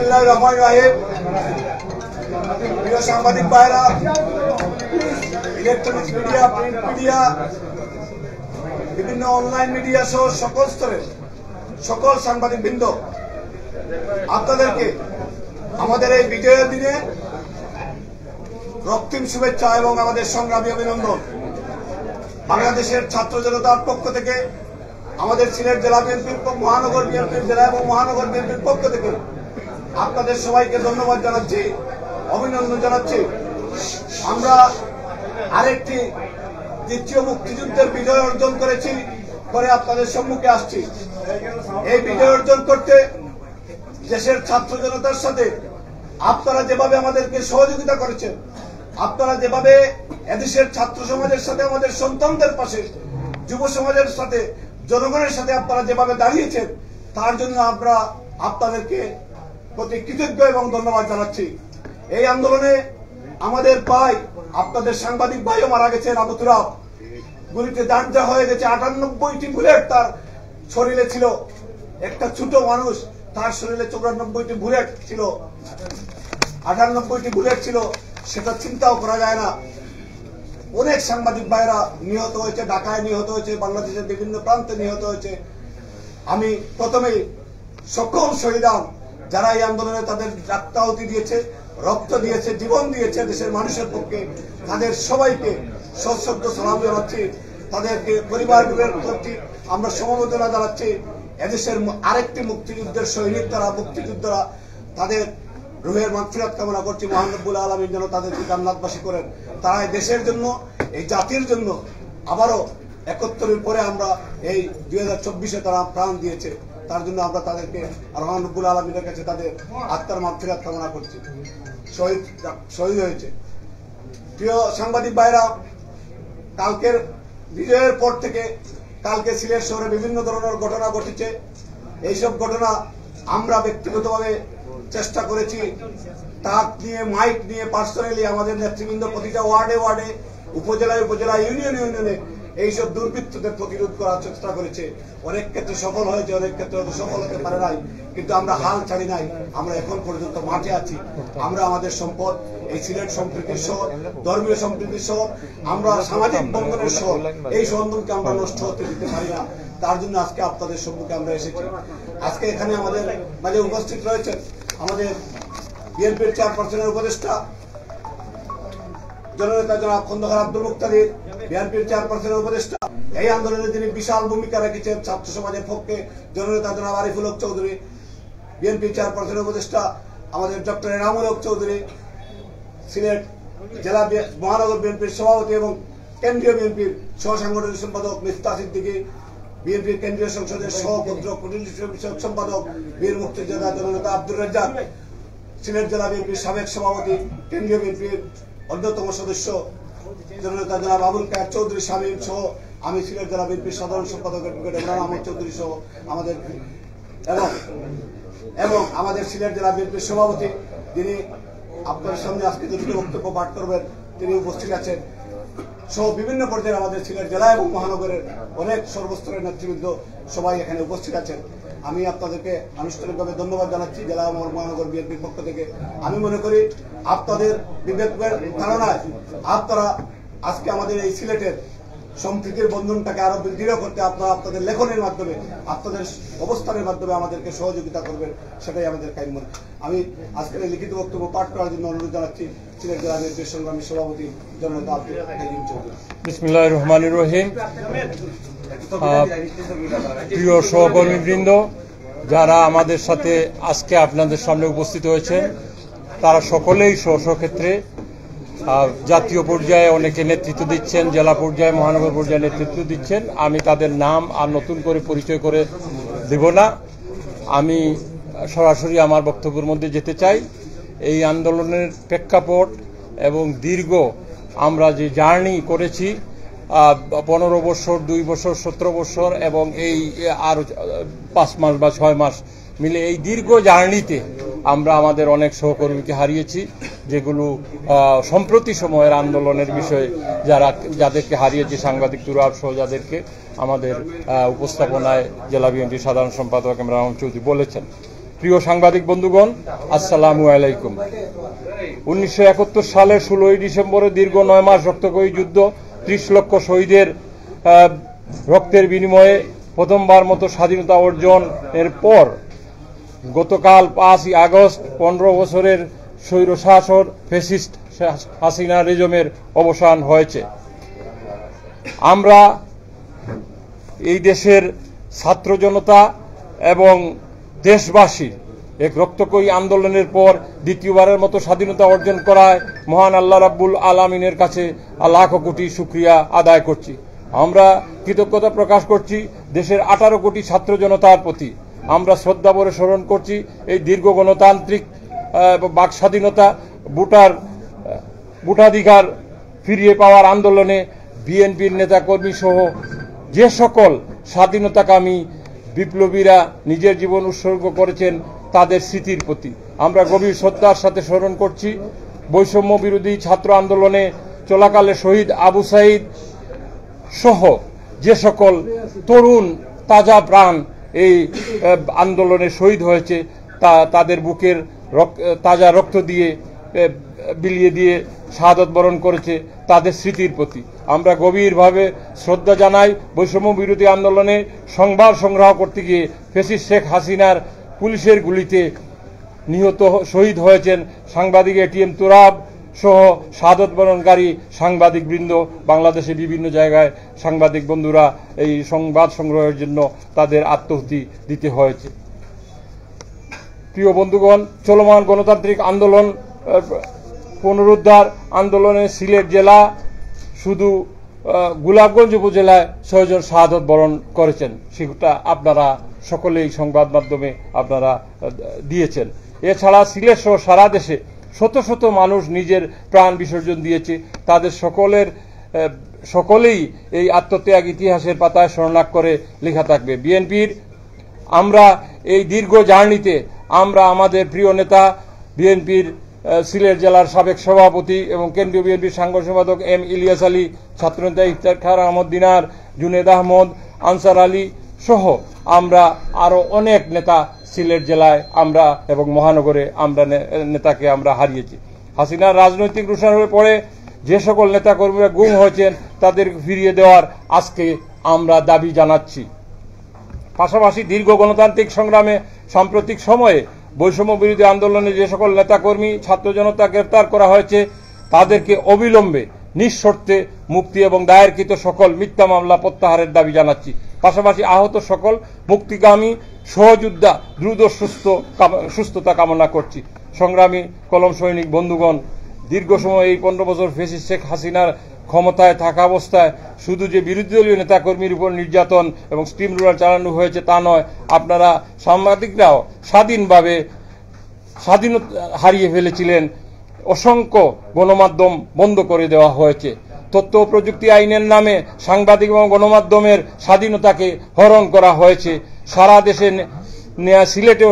বিসমিল্লাহির রহমানির রহিম। প্রিয় সাংবাদিক ভাইরা, ইলেকট্রনিক্স মিডিয়া, প্রিন্ট মিডিয়া, বিভিন্ন অনলাইন মিডিয়া সহ সকল স্তরের সকল সাংবাদিক বৃন্দ, আপনাদেরকে আমাদের এই বিজয়ের দিনে রক্তিম শুভেচ্ছা এবং আমাদের সংগ্রামী অভিনন্দন। বাংলাদেশের ছাত্র জনতার পক্ষ থেকে, আমাদের সিলেট জেলা বিএনপির, মহানগর বিএনপির, জেলা এবং মহানগর বিএনপির পক্ষ থেকে আপনাদের সবাইকে ধন্যবাদ জানাচ্ছি, অভিনন্দন জানাচ্ছি। আমরা আরেকটি দ্বিতীয় মুক্তিযুদ্ধের বিজয় অর্জন করেছি, করে আপনাদের সম্মুখে আসছি। এই বিজয় অর্জন করতে দেশের ছাত্র জনতার সাথে আপনারা যেভাবে আমাদেরকে সহযোগিতা করেছেন, আপনারা যেভাবে এদেশের ছাত্র সমাজের সাথে, আমাদের সন্তানদের পাশে, যুব সমাজের সাথে, জনগণের সাথে আপনারা যেভাবে দাঁড়িয়েছেন, তার জন্য আমরা আপনাদেরকে প্রতি কৃতজ্ঞ এবং ধন্যবাদ জানাচ্ছি। এই আন্দোলনে আমাদের ভাই, আপনাদের সাংবাদিক ভাইও মারা গেছেন। আবু তুরাব গুলিতে দাঁড় দেওয়া হয়ে গেছে। 98টি বুলেট তার শরীরে ছিল। একটা ছোট মানুষ, তার শরীরে 94টি বুলেট ছিল, 98টি বুলেট ছিল, সেটা চিন্তাও করা যায় না। অনেক সাংবাদিক ভাইরা নিহত হয়েছে, ঢাকায় নিহত হয়েছে, বাংলাদেশের বিভিন্ন প্রান্তে নিহত হয়েছে। আমি প্রথমেই সকল শহীদান যারা এই আন্দোলনে তাদের রক্তাহুতি দিয়েছে, রক্ত দিয়েছে, জীবন দিয়েছে দেশের মানুষের পক্ষে, তাদের সবাইকে সশ্রদ্ধ সালাম জানাচ্ছি। তাদেরকে পরিবারগুলোর প্রতি আমরা সমবেদনা জানাচ্ছি। এদেশের আরেকটি মুক্তিযুদ্ধের সৈনিক তারা, মুক্তিযোদ্ধারা, তাদের রুহের মাগফিরাত কামনা করছি। মহান রব্বুল আলামিন যেন তাদেরকে জান্নাতবাসী করেন। তারা এই দেশের জন্য, এই জাতির জন্য আবারও 71-এর পরে আমরা এই 2024-এ তারা প্রাণ দিয়েছে। তার জন্য আমরা তাদেরকে মহান রব্বুল আলামিনের কাছে তাদের আত্মার মাগফিরাত কামনা করছি। শহীদ হয়েছে। প্রিয় সাংবাদিক ভাইরা, কালকের বিজয়ের পর থেকে কালকে সিলেট শহরে বিভিন্ন ধরনের ঘটনা ঘটেছে। এইসব ঘটনা আমরা ব্যক্তিগতভাবে চেষ্টা করেছি, ট্রাক নিয়ে, মাইক নিয়ে, পার্সোনালি আমাদের নেতৃবৃন্দ প্রতিটা ওয়ার্ডে ওয়ার্ডে, উপজেলায় উপজেলায়, ইউনিয়নে ইউনিয়নে এইসব দুর্বৃত্তদের প্রতিরোধ করার চেষ্টা করেছে। অনেক ক্ষেত্রে সফল হয়েছে, অনেক ক্ষেত্রে সফল হতে পারে নাই, কিন্তু আমরা হাল ছাড়ি নাই। আমরা এখন পর্যন্ত মাঠে আছি। আমরা আমাদের সম্পদ, এই সিলেট সম্প্রীতির শহর, ধর্মীয় সম্প্রীতির শহর, আমরা সামাজিক বন্ধনের শহর, এই বন্ধনকে আমরা নষ্ট হতে দিতে পারি না। তার জন্য আজকে আপনাদের সম্মুখে আমরা এসেছি। আজকে এখানে আমাদের মাঝে উপস্থিত রয়েছেন আমাদের বিএনপির চেয়ারপারসনের উপদেষ্টা জননেতা জনাব খন্দকার আব্দুল মুক্তাদির, বিএনপির চেয়ারপারসনের উপদেষ্টা, এই আন্দোলনে যিনি বিশাল ভূমিকা রেখেছেন ছাত্র সমাজের পক্ষে, জননেতা জনাব আরিফুল হক চৌধুরী, বিএনপির চেয়ারপারসনের উপদেষ্টা আমাদের ডক্টর এনামুল হক চৌধুরী, সিলেট জেলা মহানগর বিএনপির সভাপতি এবং কেন্দ্রীয় বিএনপির সহ সাংগঠনিক সম্পাদক মিফতাহ সিদ্দিকী, বিএনপির কেন্দ্রীয় সংসদের সহপত্র কূটনীতি বিষয়ক সম্পাদক বীর মুক্তিযোদ্ধা জননেতা আব্দুর রাজ্জাক, সিলেট জেলা বিএনপির সাবেক সভাপতি, কেন্দ্রীয় বিএনপির অন্যতম সদস্য জননেতা জনাব আবুল কায়ের চৌধুরী শামীম সহ আমি সিলেট জেলা বিএনপির সাধারণ সম্পাদক অ্যাডভোকেট ইমরান আহমদ চৌধুরী সহ আমাদের এবং আমাদের সিলেট জেলা বিএনপির সভাপতি, যিনি আপনার সামনে আজকে দুটো বক্তব্য পাঠ করবেন, তিনি উপস্থিত আছেন সহ বিভিন্ন পর্যায়ে আমাদের সিলেট জেলা এবং মহানগরের অনেক সর্বস্তরের নেতৃবৃন্দ সবাই এখানে উপস্থিত আছেন। আমি আপনাদেরকে আনুষ্ঠানিকভাবে ধন্যবাদ জানাচ্ছি জেলা এবং মহানগর বিএনপির পক্ষ থেকে। আমি মনে করি আপনাদের বিবেকের ধারণায় আপনারা আজকে আমাদের এই সিলেটের সম্প্রীতির বন্ধনটাকে আরো দৃঢ় করতে আপনারা আপনাদের লেখনের মাধ্যমে, আপনাদের অবস্থানের মাধ্যমে আমাদেরকে সহযোগিতা করবেন, সেটাই আমাদের কাম্য। আমি আজকের এই লিখিত বক্তব্য পাঠ করার জন্য অনুরোধ জানাচ্ছি সিলেট জেলা বিএনপির সংগ্রামী সভাপতি জননেতা আব্দুল কাইয়ুম চৌধুরী। বিসমিল্লাহির রহমানির রহিম। প্রিয় সহকর্মীবৃন্দ, যারা আমাদের সাথে আজকে আপনাদের সামনে উপস্থিত হয়েছেন, তারা সকলেই স্ব স্ব ক্ষেত্রে জাতীয় পর্যায়ে অনেকে নেতৃত্ব দিচ্ছেন, জেলা পর্যায়ে, মহানগর পর্যায়ে নেতৃত্ব দিচ্ছেন। আমি তাদের নাম আর নতুন করে পরিচয় করে দেব না। আমি সরাসরি আমার বক্তব্যের মধ্যে যেতে চাই। এই আন্দোলনের প্রেক্ষাপট এবং দীর্ঘ আমরা যে জার্নি করেছি, 15 বছর, 2 বছর, 17 বছর এবং এই আর 5 মাস বা 6 মাস মিলে এই দীর্ঘ জার্নিতে আমরা আমাদের অনেক সহকর্মীকে হারিয়েছি, যেগুলো সম্প্রতি সময়ের আন্দোলনের বিষয়ে যাদেরকে হারিয়েছি, সাংবাদিক তুরাব সহ যাদেরকে আমাদের উপস্থাপনায় জেলা বিএনপির সাধারণ সম্পাদক ইমরান চৌধুরী বলেছেন। প্রিয় সাংবাদিক বন্ধুগণ, আসসালামু আলাইকুম। 1971 সালের 16 ডিসেম্বরে দীর্ঘ 9 মাস রক্তক্ষয়ী যুদ্ধ, 30 লক্ষ শহীদের রক্তের বিনিময়ে প্রথমবার মতো স্বাধীনতা অর্জনের পর গতকাল 5 আগস্ট 15 বছরের স্বৈরশাসক ফ্যাসিস্ট হাসিনা রেজমের অবসান হয়েছে। আমরা এই দেশের ছাত্র জনতা এবং দেশবাসী এক রক্তক্ষয়ী আন্দোলনের পর দ্বিতীয়বারের মতো স্বাধীনতা অর্জন করায় মহান আল্লাহ রাব্বুল আলামিনের কাছে লাখ কোটি শুকরিয়া আদায় করছি। আমরা কৃতজ্ঞতা প্রকাশ করছি দেশের 18 কোটি ছাত্র জনতার প্রতি। আমরা শ্রদ্ধা ভরে স্মরণ করছি এই দীর্ঘ গণতান্ত্রিক বাক স্বাধীনতা, ভোটাধিকার ফিরিয়ে পাওয়ার আন্দোলনে বিএনপির নেতাকর্মী সহ যে সকল স্বাধীনতাকামী বিপ্লবীরা নিজের জীবন উৎসর্গ করেছেন তাদের স্মৃতির প্রতি আমরা গভীর শ্রদ্ধার সাথে স্মরণ করছি। বৈষম্য বিরোধী ছাত্র আন্দোলনে চলাকালে শহীদ আবু সাঈদ সহ যে সকল তরুণ তাজা প্রাণ এই আন্দোলনে শহীদ হয়েছে তাদের বুকের তাজা রক্ত দিয়ে বিলিয়ে দিয়ে শাহাদত বরণ করেছে, তাদের স্মৃতির প্রতি আমরা গভীরভাবে শ্রদ্ধা জানাই। বৈষম্য বিরোধী আন্দোলনে সংবাদ সংগ্রহ করতে গিয়ে ফ্যাসিস্ট শেখ হাসিনার পুলিশের গুলিতে নিহত শহীদ হয়েছেন সাংবাদিক এটিএম তুরাব সহ শাহাদত বরণকারী সাংবাদিক বৃন্দ। বাংলাদেশে বিভিন্ন জায়গায় সাংবাদিক বন্ধুরা এই সংবাদ সংগ্রহের জন্য তাদের আত্মাহুতি দিতে হয়েছে। প্রিয় বন্ধুগণ, চলমান গণতান্ত্রিক আন্দোলন পুনরুদ্ধার আন্দোলনে সিলেট জেলা শুধু গোলাপগঞ্জ উপজেলায় 6 জন শাহাদত বরণ করেছেন, সেটা আপনারা সকলেই সংবাদ মাধ্যমে আপনারা দিয়েছেন। এছাড়া সিলেট সহ সারা দেশে শত শত মানুষ নিজের প্রাণ বিসর্জন দিয়েছে, তাদের সকলেই এই আত্মত্যাগ ইতিহাসের পাতায় স্মরণাক্ষরে লেখা থাকবে। বিএনপির আমরা এই দীর্ঘ জার্নিতে আমরা আমাদের প্রিয় নেতা বিএনপির সিলেট জেলার সাবেক সভাপতি এবং কেন্দ্রীয় বিএনপির সাংগঠনিক সম্পাদক এম ইলিয়াস আলী, ছাত্রনেতা ইফতেখার আহমদ দিনার, জুনেদ আহমদ, আনসার আলী সহ আমরা আরো অনেক নেতা সিলেট জেলায় আমরা এবং মহানগরে আমরা নেতাকে আমরা হারিয়েছি। হাসিনার রাজনৈতিক রূষার পরে যে সকল নেতাকর্মীরা গুম হয়েছেন তাদের ফিরিয়ে দেওয়ার আজকে আমরা দাবি জানাচ্ছি। পাশাপাশি দীর্ঘ গণতান্ত্রিক সংগ্রামে সাম্প্রতিক সময়ে বৈষম্য বিরোধী আন্দোলনে যে সকল নেতাকর্মী ছাত্র জনতা গ্রেপ্তার করা হয়েছে তাদেরকে অবিলম্বে নিঃশর্তে মুক্তি এবং দায়েরকৃত সকল মিথ্যা মামলা প্রত্যাহারের দাবি জানাচ্ছি। পাশাপাশি আহত সকল মুক্তিগামী সহযোদ্ধা দ্রুত সুস্থতা কামনা করছি। সংগ্রামী কলম সৈনিক বন্ধুগণ, দীর্ঘ সময় এই 15 বছর ফ্যাসিস্ট শেখ হাসিনার ক্ষমতায় থাকা অবস্থায় শুধু যে বিরোধী দলীয় নেতাকর্মীর উপর নির্যাতন এবং স্টিম রোলার চালানো হয়েছে তা নয়, আপনারা সাংবাদিকরাও স্বাধীনভাবে স্বাধীনতা হারিয়ে ফেলেছিলেন। অসংখ্য গণমাধ্যম বন্ধ করে দেওয়া হয়েছে। তথ্য ও প্রযুক্তি আইনের নামে সাংবাদিক এবং গণমাধ্যমের স্বাধীনতাকে হরণ করা হয়েছে। সারা দেশে সিলেটেও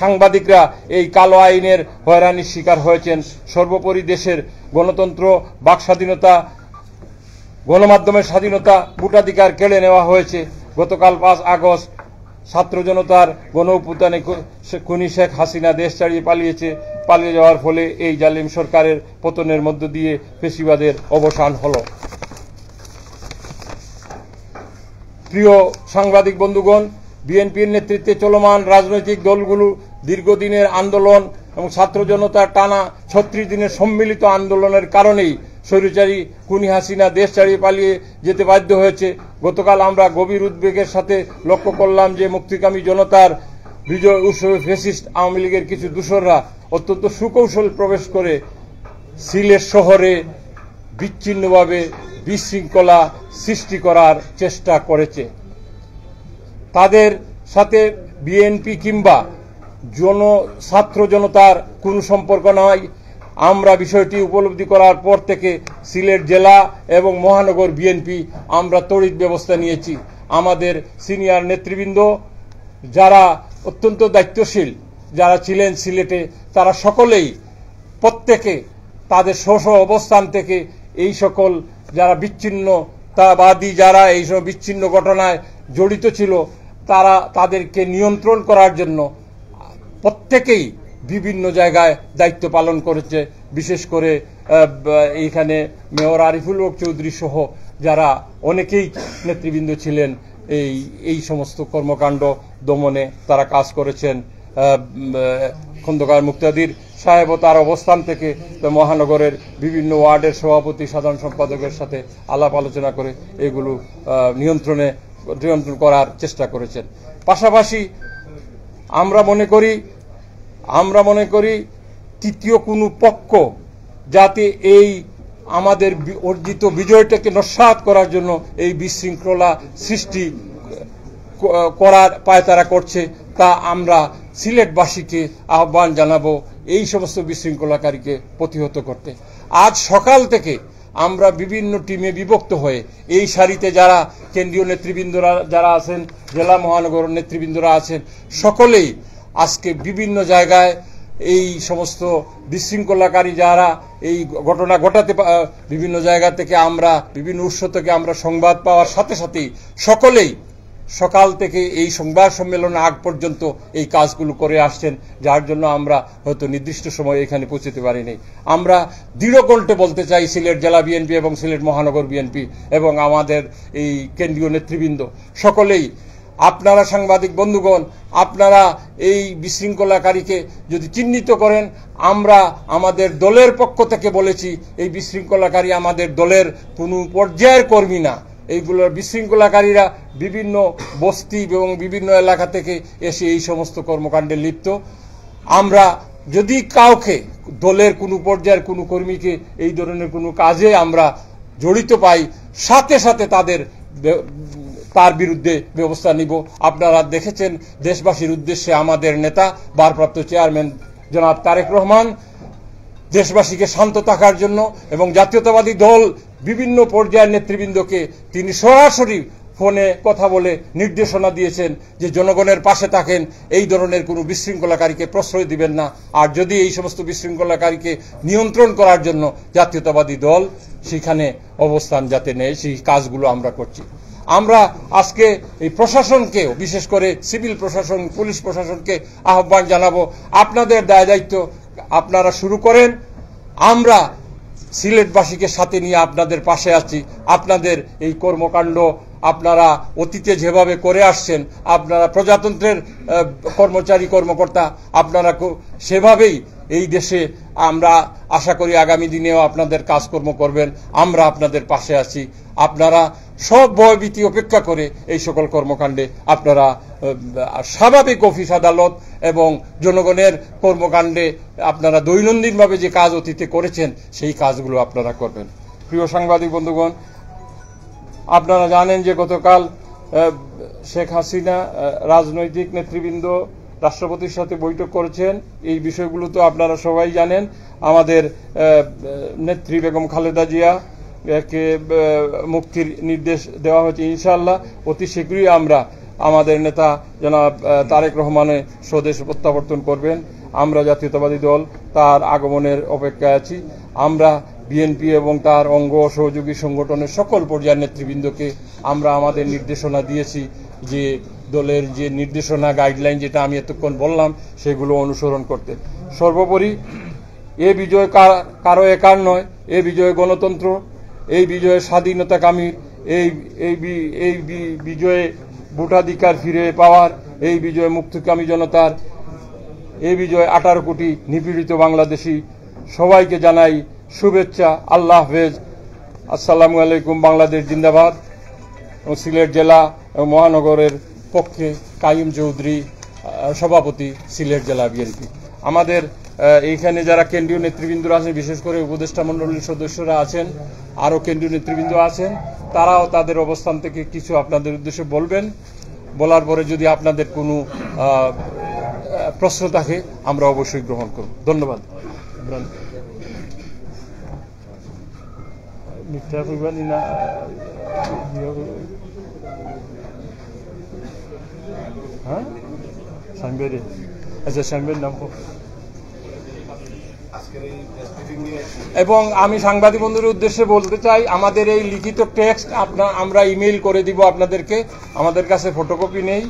সাংবাদিকরা এই কালো আইনের হয়রানির শিকার হয়েছেন। সর্বোপরি দেশের গণতন্ত্র, বাক স্বাধীনতা, গণমাধ্যমের স্বাধীনতা, ভোটাধিকার কেড়ে নেওয়া হয়েছে। গতকাল 5 আগস্ট ছাত্র জনতার গণ অভ্যুত্থানে খুনি শেখ হাসিনা দেশ ছাড়িয়ে পালিয়ে যাওয়ার ফলে এই জালিম সরকারের পতনের মধ্য দিয়ে ফ্যাসিবাদের অবসান হল। প্রিয় সাংবাদিক বন্ধুগণ, বিএনপির নেতৃত্বে চলমান রাজনৈতিক দলগুলো দীর্ঘদিনের আন্দোলন এবং ছাত্র জনতার টানা 36 দিনের সম্মিলিত আন্দোলনের কারণেই স্বৈরাচারী খুনি হাসিনা দেশ ছাড়িয়ে পালিয়ে যেতে বাধ্য হয়েছে। গতকাল আমরা গভীর উদ্বেগের সাথে লক্ষ্য করলাম যে মুক্তিকামী জনতার বিজয় উৎসবে ফ্যাসিস্ট আওয়ামী লীগের কিছু দূষররা অত্যন্ত সুকৌশল প্রবেশ করে সিলেট শহরে বিচ্ছিন্নভাবে বিশৃঙ্খলা সৃষ্টি করার চেষ্টা করেছে। তাদের সাথে বিএনপি কিংবা ছাত্র জনতার কোনো সম্পর্ক নয়। আমরা বিষয়টি উপলব্ধি করার পর থেকে সিলেট জেলা এবং মহানগর বিএনপি আমরা তড়িৎ ব্যবস্থা নিয়েছি। আমাদের সিনিয়র নেতৃবৃন্দ যারা অত্যন্ত দায়িত্বশীল যারা ছিলেন সিলেটে, তারা সকলেই প্রত্যেকে তাদের স্ব অবস্থান থেকে এই সকল যারা বিচ্ছিন্নতাবাদী যারা এই সব বিচ্ছিন্ন ঘটনায় জড়িত ছিল তাদেরকে নিয়ন্ত্রণ করার জন্য প্রত্যেকেই বিভিন্ন জায়গায় দায়িত্ব পালন করেছে। বিশেষ করে এইখানে মেয়র আরিফুল হক চৌধুরী সহ যারা অনেকেই নেতৃবৃন্দ ছিলেন এই সমস্ত কর্মকাণ্ড দমনে তারা কাজ করেছেন। খন্দকার মুক্তাদির সাহেব ও তার অবস্থান থেকে মহানগরের বিভিন্ন ওয়ার্ডের সভাপতি সাধারণ সম্পাদকের সাথে আলাপ আলোচনা করে এগুলো নিয়ন্ত্রণ করার চেষ্টা করেছেন। পাশাপাশি আমরা মনে করি তৃতীয় কোনো পক্ষ যাতে এই আমাদের অর্জিত বিজয়টাকে নস্যাৎ করার জন্য এই বিশৃঙ্খলা সৃষ্টি করার পায়তারা করছে, তা আমরা সিলেটবাসীকে আহ্বান জানাবো এই সমস্ত বিশৃঙ্খলাকারীকে প্রতিহত করতে। আজ সকাল থেকে আমরা বিভিন্ন টিমে বিভক্ত হয়ে এই সারিতে যারা কেন্দ্রীয় নেতৃবৃন্দরা যারা আছেন, জেলা মহানগর নেতৃবৃন্দরা আছেন, সকলেই আজকে বিভিন্ন জায়গায় এই সমস্ত বিশৃঙ্খলাকারী যারা এই ঘটনা ঘটাতে বিভিন্ন জায়গা থেকে আমরা বিভিন্ন উৎস থেকে আমরা সংবাদ পাওয়ার সাথে সাথেই সকলেই সকাল থেকে এই সংবাদ সম্মেলন আগ পর্যন্ত এই কাজগুলো করে আসছেন, যার জন্য আমরা হয়তো নির্দিষ্ট সময়ে এখানে পৌঁছতে পারিনি। আমরা দৃঢ় কণ্ঠে বলতে চাই সিলেট জেলা বিএনপি এবং সিলেট মহানগর বিএনপি এবং আমাদের এই কেন্দ্রীয় নেতৃবৃন্দ সকলেই, আপনারা সাংবাদিক বন্ধুগণ, আপনারা এই বিশৃঙ্খলাকারীকে যদি চিহ্নিত করেন, আমরা আমাদের দলের পক্ষ থেকে বলেছি এই বিশৃঙ্খলাকারী আমাদের দলের কোনো পর্যায়ের কর্মী না। এইগুলোর বিশৃঙ্খলাকারীরা বিভিন্ন বস্তি এবং বিভিন্ন এলাকা থেকে এসে এই সমস্ত কর্মকাণ্ডে লিপ্ত। আমরা যদি কাউকে দলের কোনো পর্যায়ের কোনো কর্মীকে এই ধরনের কোনো কাজে আমরা জড়িত পাই, সাথে সাথে তার বিরুদ্ধে ব্যবস্থা নিব। আপনারা দেখেছেন দেশবাসীর উদ্দেশ্যে আমাদের নেতা ভারপ্রাপ্ত চেয়ারম্যান জনাব তারেক রহমান দেশবাসীকে শান্ত থাকার জন্য এবং জাতীয়তাবাদী দল বিভিন্ন পর্যায়ের নেতৃবৃন্দকে তিনি সরাসরি ফোনে কথা বলে নির্দেশনা দিয়েছেন যে জনগণের পাশে থাকেন, এই ধরনের কোনো বিশৃঙ্খলাকারীকে প্রশ্রয় দিবেন না। আর যদি এই সমস্ত বিশৃঙ্খলাকারীকে নিয়ন্ত্রণ করার জন্য জাতীয়তাবাদী দল সেখানে অবস্থান যাতে নেয়, সেই কাজগুলো আমরা করছি। আমরা আজকে এই প্রশাসনকেও, বিশেষ করে সিভিল প্রশাসন, পুলিশ প্রশাসনকে আহ্বান জানাবো, আপনাদের দায় দায়িত্ব আপনারা শুরু করেন। আমরা সিলেটবাসীকে সাথে নিয়ে আপনাদের পাশে আছি। আপনাদের এই কর্মকাণ্ড আপনারা অতীতে যেভাবে করে আসছেন, আপনারা প্রজাতন্ত্রের কর্মচারী কর্মকর্তা, আপনারা সেভাবেই এই দেশে আমরা আশা করি আগামী দিনেও আপনাদের কাজকর্ম করবেন। আমরা আপনাদের পাশে আছি। আপনারা সব ভয়ভীতি উপেক্ষা করে এই সকল কর্মকাণ্ডে আপনারা স্বাভাবিক অফিস আদালত এবং জনগণের কর্মকাণ্ডে আপনারা দৈনন্দিনভাবে যে কাজ অতীতে করেছেন সেই কাজগুলো আপনারা করবেন। প্রিয় সাংবাদিক বন্ধুগণ, আপনারা জানেন যে গতকাল শেখ হাসিনা রাজনৈতিক নেতৃবৃন্দ রাষ্ট্রপতির সাথে বৈঠক করেছেন। এই বিষয়গুলো তো আপনারা সবাই জানেন। আমাদের নেত্রী বেগম খালেদা জিয়া কে মুক্তির নির্দেশ দেওয়া হয়েছে। ইনশাআল্লাহ অতি শীঘ্রই আমরা আমাদের নেতা জনাব তারেক রহমানের স্বদেশ প্রত্যাবর্তন করবেন। আমরা জাতীয়তাবাদী দল তার আগমনের অপেক্ষায় আছি। আমরা বিএনপি এবং তার অঙ্গ সহযোগী সংগঠনের সকল পর্যায়ের নেতৃবৃন্দকে আমরা আমাদের নির্দেশনা দিয়েছি যে দলের যে নির্দেশনা গাইডলাইন যেটা আমি এতক্ষণ বললাম সেগুলো অনুসরণ করতে। সর্বোপরি এ বিজয় কারো একার নয়, এ বিজয় গণতন্ত্র, এই বিজয়ে স্বাধীনতাকামীর, এই বিজয়ে ভোটাধিকার ফিরে পাওয়ার, এই বিজয় মুক্তিকামী জনতার, এই বিজয় 18 কোটি নিপীড়িত বাংলাদেশি। সবাইকে জানাই শুভেচ্ছা। আল্লাহ হাফেজ। আসসালামু আলাইকুম। বাংলাদেশ জিন্দাবাদ। সিলেট জেলা এবং মহানগরের পক্ষে কাইম চৌধুরী, সভাপতি, সিলেট জেলা বিএনপি। আমাদের এইখানে যারা কেন্দ্রীয় নেতৃবৃন্দরা আছেন, বিশেষ করে উপদেষ্টা মণ্ডলীর সদস্যরা আছেন, আরও কেন্দ্রীয় নেতৃবৃন্দ আছেন, তারাও তাদের অবস্থান থেকে কিছু আপনাদের উদ্দেশ্যে বলবেন। বলার পরে যদি আপনাদের কোনো প্রশ্ন থাকে আমরা অবশ্যই গ্রহণ করব। ধন্যবাদ। হ্যাঁ, সাংবাদিক, আচ্ছা সাংবাদিক নাম। এবং আমি সাংবাদিক বন্ধুদের উদ্দেশ্যে বলতে চাই, আমাদের এই লিখিত টেক্সট আমরা ইমেইল করে দিব আপনাদেরকে। আমাদের কাছে ফটোকপি নেই।